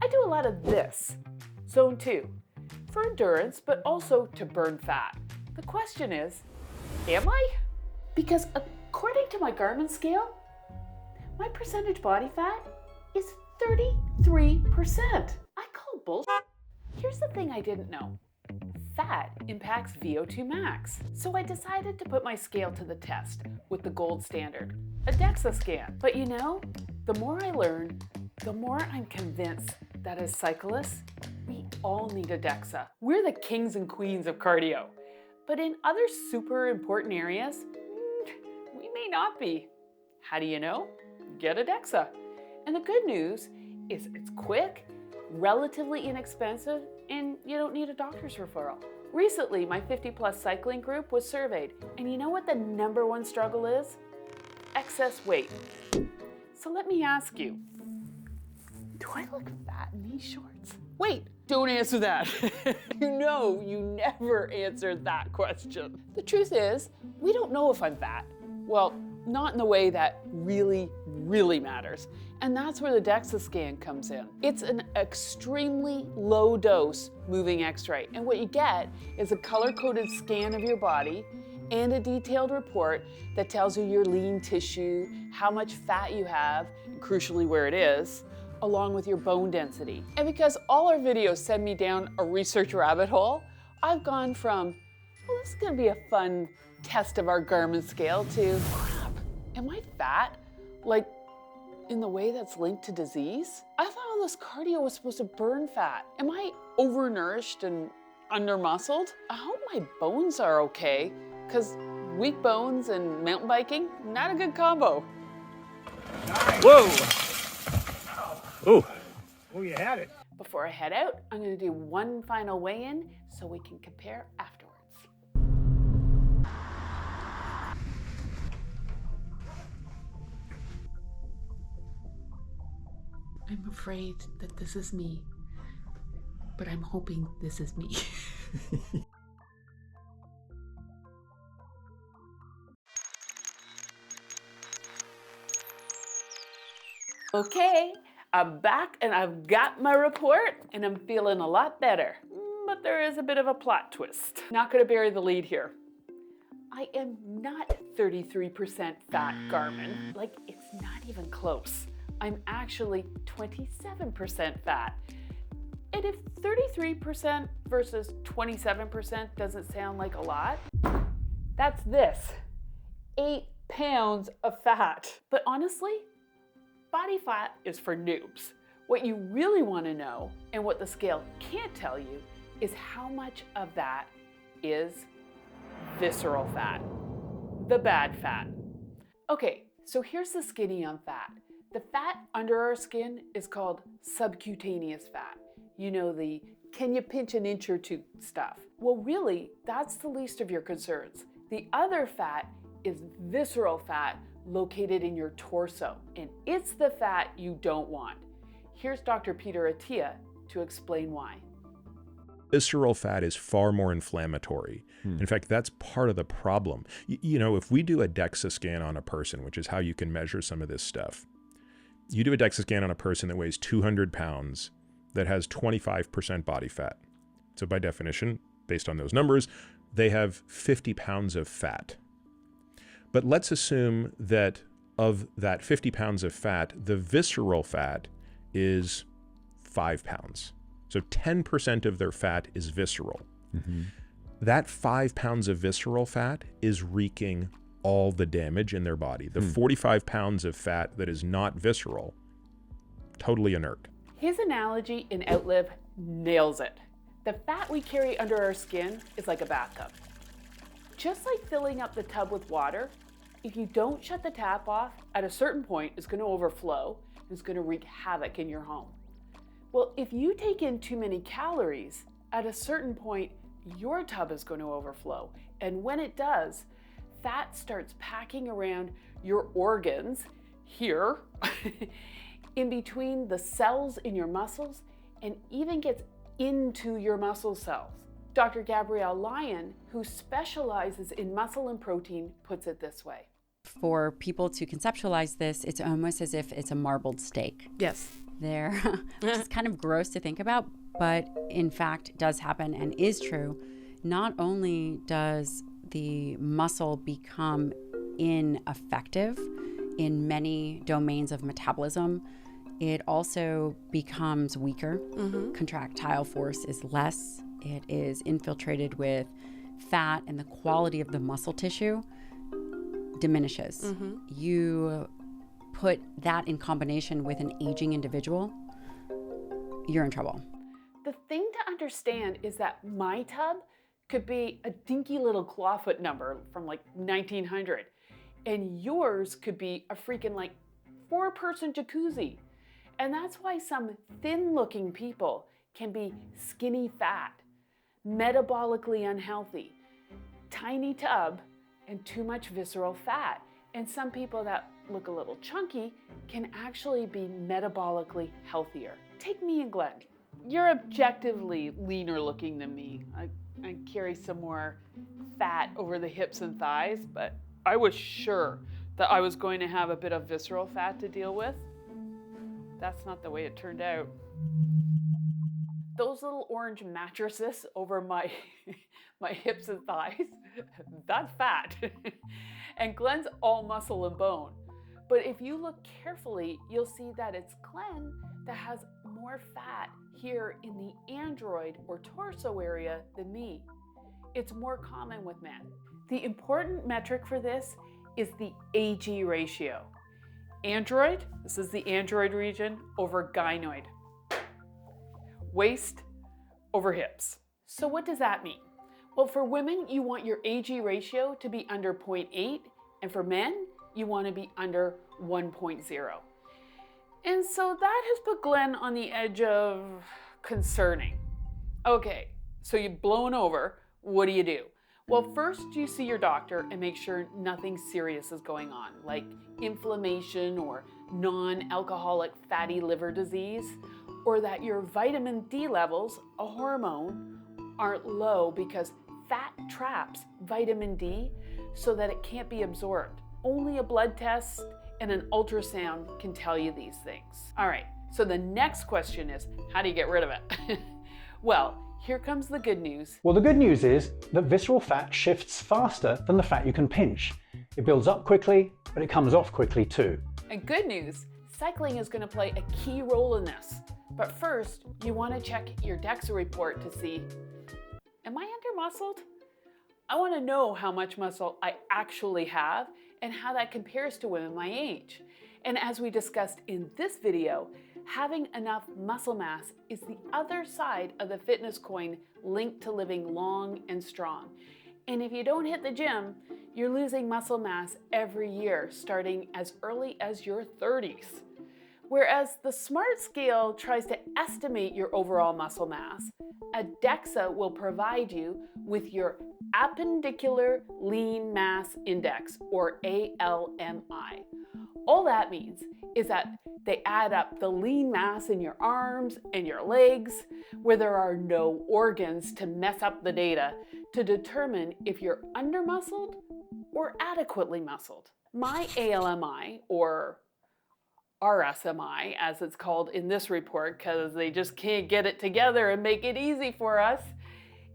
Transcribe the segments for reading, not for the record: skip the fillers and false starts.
do a lot of this, zone 2, for endurance, but also to burn fat. The question is, am I? Because according to my Garmin scale, my percentage body fat is 33%. I call bullshit. Here's the thing I didn't know. Fat impacts VO2 max. So I decided to put my scale to the test with the gold standard, a DEXA scan. But you know, the more I learn, the more I'm convinced that as cyclists, we all need a DEXA. We're the kings and queens of cardio. But in other super important areas, we may not be. How do you know? Get a DEXA. And the good news is it's quick, relatively inexpensive, and you don't need a doctor's referral. Recently, my 50+ cycling group was surveyed, and you know what the #1 struggle is? Excess weight. So let me ask you, do I look fat in these shorts? Wait, don't answer that. You know you never answered that question. The truth is, we don't know if I'm fat. Well, not in the way that really, really matters. And that's where the DEXA scan comes in. It's an extremely low dose moving x-ray. And what you get is a color-coded scan of your body and a detailed report that tells you your lean tissue, how much fat you have, and crucially where it is, along with your bone density. And because all our videos send me down a research rabbit hole, I've gone from, well, this is gonna be a fun test of our Garmin scale to, crap, am I fat? Like, in the way that's linked to disease? I thought all this cardio was supposed to burn fat. Am I overnourished and under-muscled? I hope my bones are okay, because weak bones and mountain biking, not a good combo. Nice. Whoa! Oh. Oh, you had it. Before I head out, I'm gonna do one final weigh-in so we can compare afterwards. I'm afraid that this is me, but I'm hoping this is me. Okay, I'm back and I've got my report and I'm feeling a lot better. But there is a bit of a plot twist. Not gonna bury the lead here. I am not 33% fat, Garmin. Like, it's not even close. I'm actually 27% fat. And if 33% versus 27% doesn't sound like a lot, that's this, 8 pounds of fat. But honestly, body fat is for noobs. What you really want to know, and what the scale can't tell you, is how much of that is visceral fat, the bad fat. Okay, so here's the skinny on fat. The fat under our skin is called subcutaneous fat. You know, the can you pinch an inch or two stuff. Well, really, that's the least of your concerns. The other fat is visceral fat located in your torso, and it's the fat you don't want. Here's Dr. Peter Attia to explain why. Visceral fat is far more inflammatory. In fact, that's part of the problem. You know, if we do a DEXA scan on a person, which is how you can measure some of this stuff, you do a DEXA scan on a person that weighs 200 pounds that has 25% body fat. So by definition, based on those numbers, they have 50 pounds of fat. But let's assume that of that 50 pounds of fat, the visceral fat is 5 pounds. So 10% of their fat is visceral. Mm-hmm. That 5 pounds of visceral fat is wreaking all the damage in their body. The 45 pounds of fat that is not visceral, totally inert. His analogy in Outlive nails it. The fat we carry under our skin is like a bathtub. Just like filling up the tub with water, if you don't shut the tap off, at a certain point, it's going to overflow and it's going to wreak havoc in your home. Well, if you take in too many calories, at a certain point, your tub is going to overflow. And when it does, fat starts packing around your organs here, in between the cells in your muscles, and even gets into your muscle cells. Dr. Gabrielle Lyon, who specializes in muscle and protein, puts it this way. For people to conceptualize this, it's almost as if it's a marbled steak. Yes. They're just kind of gross to think about, but in fact does happen and is true. Not only does the muscle become ineffective in many domains of metabolism, it also becomes weaker. Contractile force is less. It is infiltrated with fat, and the quality of the muscle tissue diminishes. You put that in combination with an aging individual, you're in trouble. The thing to understand is that my tub could be a dinky little clawfoot number from like 1900, and yours could be a freaking like 4-person jacuzzi. And that's why some thin-looking people can be skinny fat, metabolically unhealthy, tiny tub, and too much visceral fat. And some people that look a little chunky can actually be metabolically healthier. Take me and Glenn. You're objectively leaner looking than me. I carry some more fat over the hips and thighs, but I was sure that I was going to have a bit of visceral fat to deal with. That's not the way it turned out. Those little orange mattresses over my my hips and thighs, that's fat. And Glenn's all muscle and bone. But if you look carefully, you'll see that it's Glenn that has more fat here in the android or torso area than me. It's more common with men. The important metric for this is the AG ratio. Android, this is the android region, over gynoid. Waist over hips. So what does that mean? Well, for women, you want your AG ratio to be under 0.8, and for men, you want to be under 1.0. And so that has put Glenn on the edge of concerning. Okay, so you've blown over, what do you do? Well, first you see your doctor and make sure nothing serious is going on, like inflammation or non-alcoholic fatty liver disease, or that your vitamin D levels, a hormone, aren't low because fat traps vitamin D so that it can't be absorbed. Only a blood test and an ultrasound can tell you these things. All right, so the next question is, how do you get rid of it? Well, here comes the good news. Well, the good news is that visceral fat shifts faster than the fat you can pinch. It builds up quickly, but it comes off quickly too. And good news, cycling is going to play a key role in this. But first, you want to check your DEXA report to see, am I under-muscled? I want to know how much muscle I actually have and how that compares to women my age. And as we discussed in this video, having enough muscle mass is the other side of the fitness coin linked to living long and strong. And if you don't hit the gym, you're losing muscle mass every year, starting as early as your 30s. Whereas the SMART scale tries to estimate your overall muscle mass, a DEXA will provide you with your appendicular lean mass index, or ALMI. All that means is that they add up the lean mass in your arms and your legs, where there are no organs to mess up the data, to determine if you're under-muscled or adequately muscled. My ALMI, or RSMI, as it's called in this report, because they just can't get it together and make it easy for us,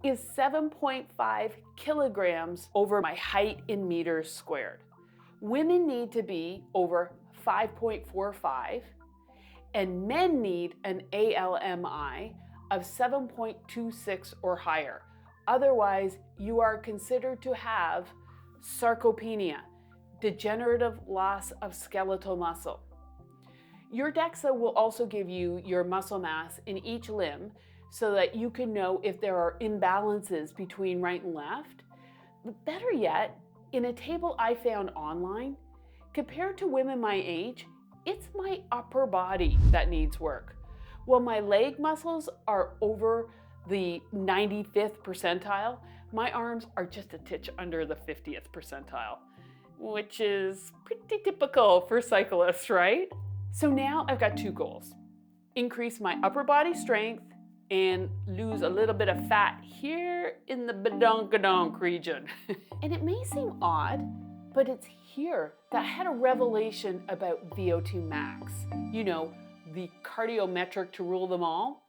is 7.5 kilograms over my height in meters squared. Women need to be over 5.45, and men need an ALMI of 7.26 or higher. Otherwise, you are considered to have sarcopenia, degenerative loss of skeletal muscle. Your DEXA will also give you your muscle mass in each limb so that you can know if there are imbalances between right and left. But better yet, in a table I found online, compared to women my age, it's my upper body that needs work. While my leg muscles are over the 95th percentile, my arms are just a titch under the 50th percentile, which is pretty typical for cyclists, right? So now I've got two goals: increase my upper body strength and lose a little bit of fat here in the badonkadonk region. And it may seem odd, but it's here that I had a revelation about VO2 max. You know, the cardiometric to rule them all?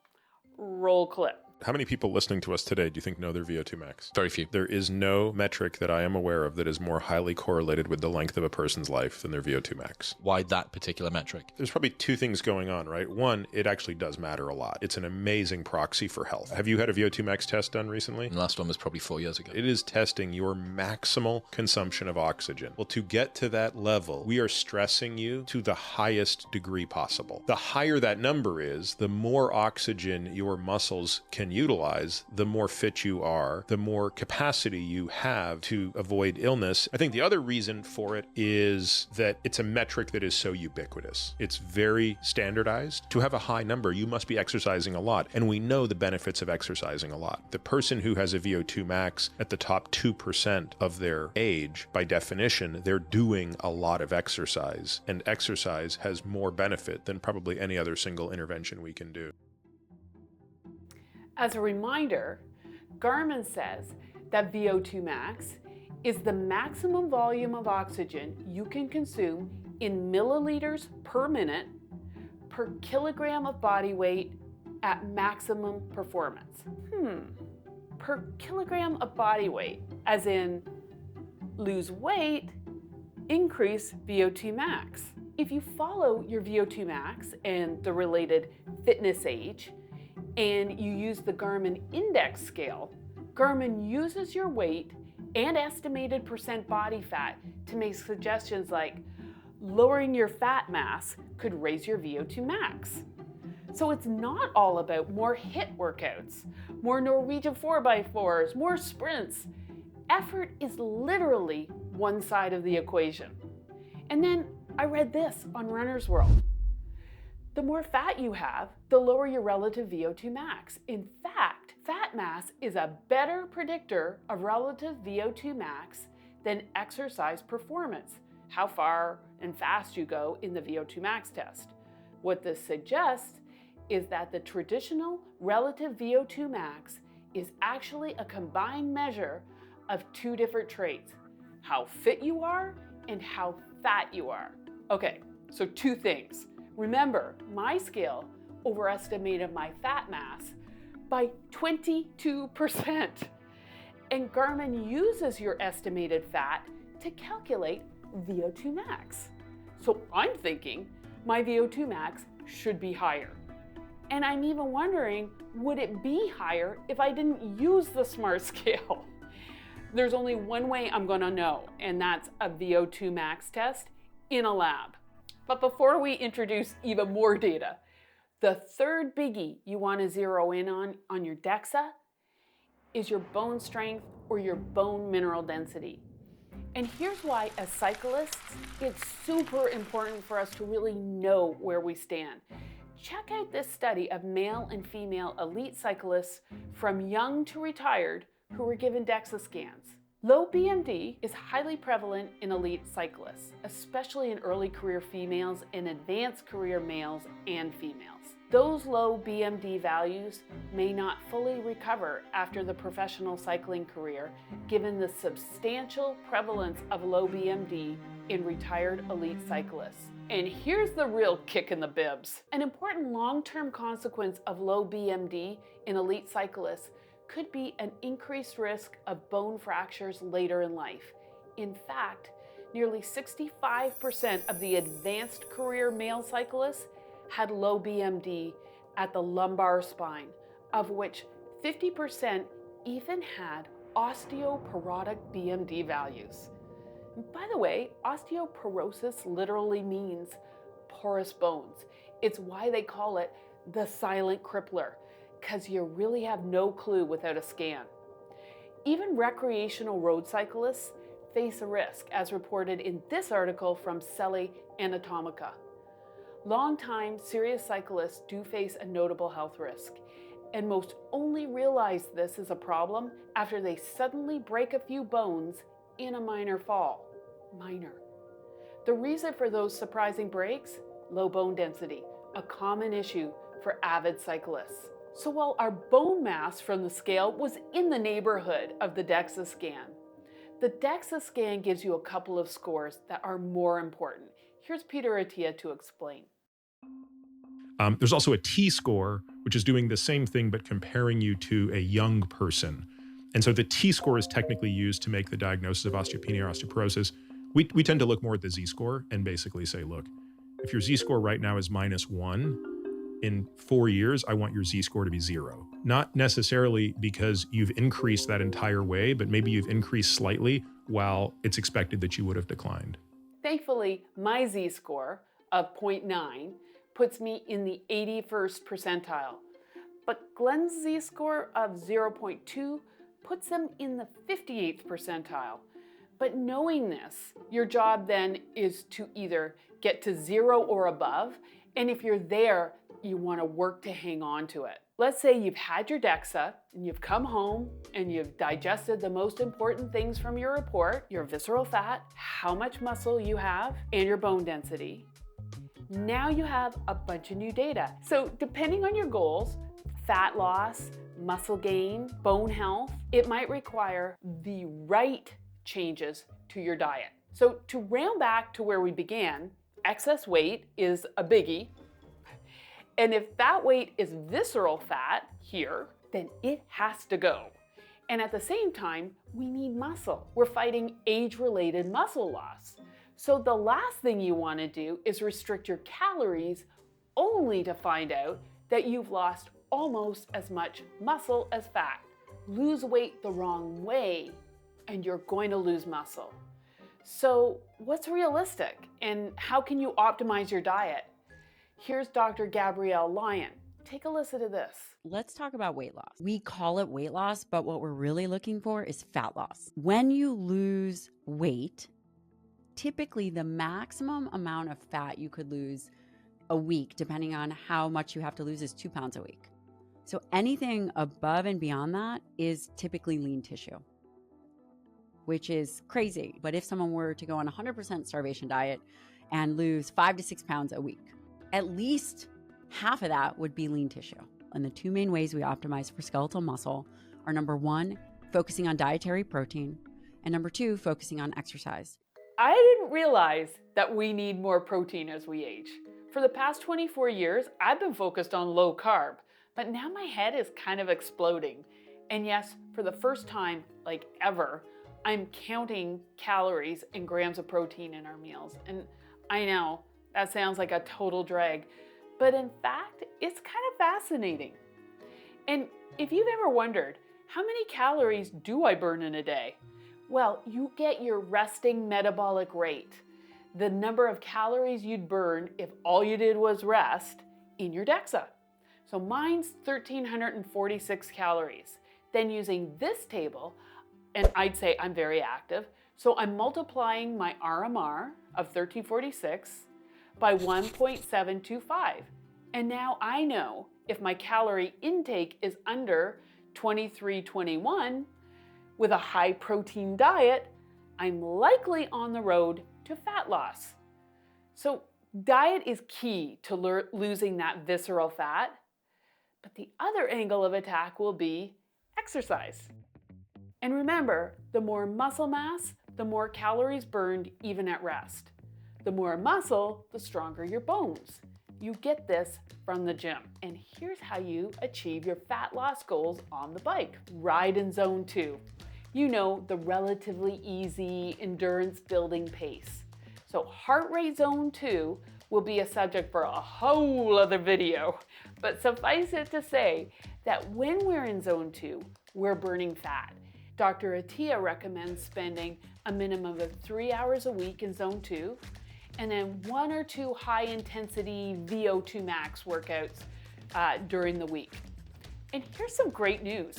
Roll clip. How many people listening to us today do you think know their VO2 max? Very few. There is no metric that I am aware of that is more highly correlated with the length of a person's life than their VO2 max. Why that particular metric? There's probably two things going on, right? One, it actually does matter a lot. It's an amazing proxy for health. Have you had a VO2 max test done recently? The last one was probably 4 years ago. It is testing your maximal consumption of oxygen. Well, to get to that level, we are stressing you to the highest degree possible. The higher that number is, the more oxygen your muscles can utilize, the more fit you are, the more capacity you have to avoid illness. I think the other reason for it is that it's a metric that is so ubiquitous. It's very standardized. To have a high number, you must be exercising a lot, and we know the benefits of exercising a lot. The person who has a VO2 max at the top 2% of their age, by definition, they're doing a lot of exercise, and exercise has more benefit than probably any other single intervention we can do. As a reminder, Garmin says that VO2 max is the maximum volume of oxygen you can consume in milliliters per minute per kilogram of body weight at maximum performance. Per kilogram of body weight, as in lose weight, increase VO2 max. If you follow your VO2 max and the related fitness age, and you use the Garmin Index scale, Garmin uses your weight and estimated percent body fat to make suggestions like lowering your fat mass could raise your VO2 max. So it's not all about more HIIT workouts, more Norwegian 4x4s, more sprints. Effort is literally one side of the equation. And then I read this on Runner's World. The more fat you have, the lower your relative VO2 max. In fact, fat mass is a better predictor of relative VO2 max than exercise performance, how far and fast you go in the VO2 max test. What this suggests is that the traditional relative VO2 max is actually a combined measure of two different traits, how fit you are and how fat you are. Okay, so two things. Remember, my scale overestimated my fat mass by 22%. And Garmin uses your estimated fat to calculate VO2 max. So I'm thinking my VO2 max should be higher. And I'm even wondering, would it be higher if I didn't use the SMART scale? There's only one way I'm gonna know, and that's a VO2 max test in a lab. But before we introduce even more data, the third biggie you want to zero in on your DEXA is your bone strength or your bone mineral density. And here's why, as cyclists, it's super important for us to really know where we stand. Check out this study of male and female elite cyclists from young to retired who were given DEXA scans. Low BMD is highly prevalent in elite cyclists, especially in early career females and advanced career males and females. Those low BMD values may not fully recover after the professional cycling career, given the substantial prevalence of low BMD in retired elite cyclists. And here's the real kick in the bibs. An important long-term consequence of low BMD in elite cyclists could be an increased risk of bone fractures later in life. In fact, nearly 65% of the advanced career male cyclists had low BMD at the lumbar spine, of which 50% even had osteoporotic BMD values. By the way, osteoporosis literally means porous bones. It's why they call it the silent crippler, because you really have no clue without a scan. Even recreational road cyclists face a risk, as reported in this article from Celi Anatomica. Long-time serious cyclists do face a notable health risk, and most only realize this is a problem after they suddenly break a few bones in a minor fall. Minor. The reason for those surprising breaks? Low bone density, a common issue for avid cyclists. So while our bone mass from the scale was in the neighborhood of the DEXA scan, the DEXA scan gives you a couple of scores that are more important. Here's Peter Attia to explain. There's also a T-score, which is doing the same thing, but comparing you to a young person. And so the T-score is technically used to make the diagnosis of osteopenia or osteoporosis. We tend to look more at the Z-score and basically say, look, if your Z-score right now is -1, in 4 years, I want your Z-score to be 0. Not necessarily because you've increased that entire way, but maybe you've increased slightly while it's expected that you would have declined. Thankfully, my Z-score of 0.9 puts me in the 81st percentile, but Glenn's Z-score of 0.2 puts him in the 58th percentile. But knowing this, your job then is to either get to 0 or above, and if you're there, you want to work to hang on to it. Let's say you've had your DEXA and you've come home and you've digested the most important things from your report, your visceral fat, how much muscle you have, and your bone density. Now you have a bunch of new data. So depending on your goals, fat loss, muscle gain, bone health, it might require the right changes to your diet. So to round back to where we began, excess weight is a biggie. And if that weight is visceral fat here, then it has to go. And at the same time, we need muscle. We're fighting age-related muscle loss. So the last thing you want to do is restrict your calories only to find out that you've lost almost as much muscle as fat. Lose weight the wrong way, and you're going to lose muscle. So what's realistic, and how can you optimize your diet? Here's Dr. Gabrielle Lyon. Take a listen to this. Let's talk about weight loss. We call it weight loss, but what we're really looking for is fat loss. When you lose weight, typically the maximum amount of fat you could lose a week, depending on how much you have to lose, is 2 pounds a week. So anything above and beyond that is typically lean tissue, which is crazy. But if someone were to go on a 100% starvation diet and lose 5 to 6 pounds a week, at least half of that would be lean tissue. And the two main ways we optimize for skeletal muscle are, number one, focusing on dietary protein, and number two, focusing on exercise. I didn't realize that we need more protein as we age. For the past 24 years, I've been focused on low carb, but now my head is kind of exploding. And yes, for the first time, like ever, I'm counting calories and grams of protein in our meals. And I know, that sounds like a total drag, but in fact, it's kind of fascinating. And if you've ever wondered, how many calories do I burn in a day? Well, you get your resting metabolic rate, the number of calories you'd burn if all you did was rest, in your DEXA. So mine's 1,346 calories. Then using this table, and I'd say I'm very active, so I'm multiplying my RMR of 1,346 by 1.725. And now I know if my calorie intake is under 2321 with a high protein diet, I'm likely on the road to fat loss. So diet is key to losing that visceral fat, but the other angle of attack will be exercise. And remember, the more muscle mass, the more calories burned even at rest. The more muscle, the stronger your bones. You get this from the gym. And here's how you achieve your fat loss goals on the bike. Ride in zone 2. You know, the relatively easy endurance building pace. So heart rate zone 2 will be a subject for a whole other video. But suffice it to say that when we're in zone 2, we're burning fat. Dr. Attia recommends spending a minimum of 3 hours a week in zone 2, and then 1 or 2 high-intensity VO2 max workouts during the week. And here's some great news.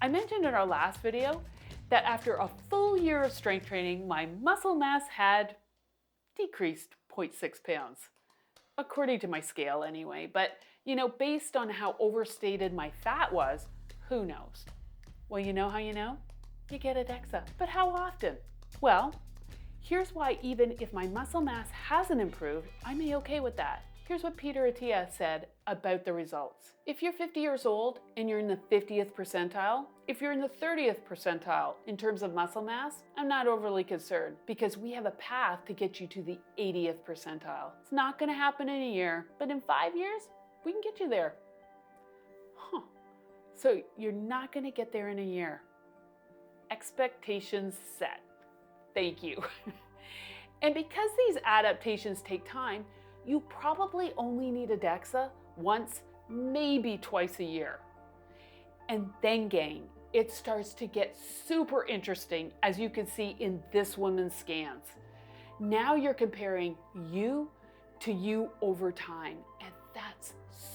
I mentioned in our last video that after a full year of strength training, my muscle mass had decreased 0.6 pounds, according to my scale anyway. But, you know, based on how overstated my fat was, who knows? Well, you know how you know? You get a DEXA. But how often? Well, here's why even if my muscle mass hasn't improved, I'm okay with that. Here's what Peter Attia said about the results. If you're 50 years old and you're in the 50th percentile, if you're in the 30th percentile in terms of muscle mass, I'm not overly concerned because we have a path to get you to the 80th percentile. It's not going to happen in a year, but in 5 years, we can get you there. So you're not going to get there in a year. Expectations set. Thank you. And because these adaptations take time, you probably only need a DEXA once, maybe twice a year. And then, gang, it starts to get super interesting, as you can see in this woman's scans. Now you're comparing you to you over time, and that's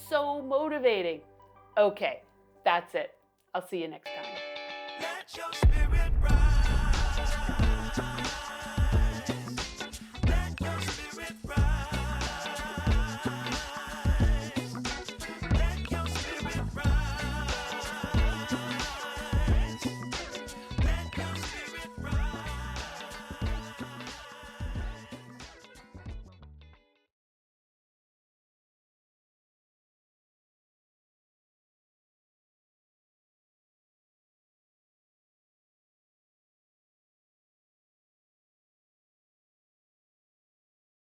so motivating. Okay, that's it. I'll see you next time.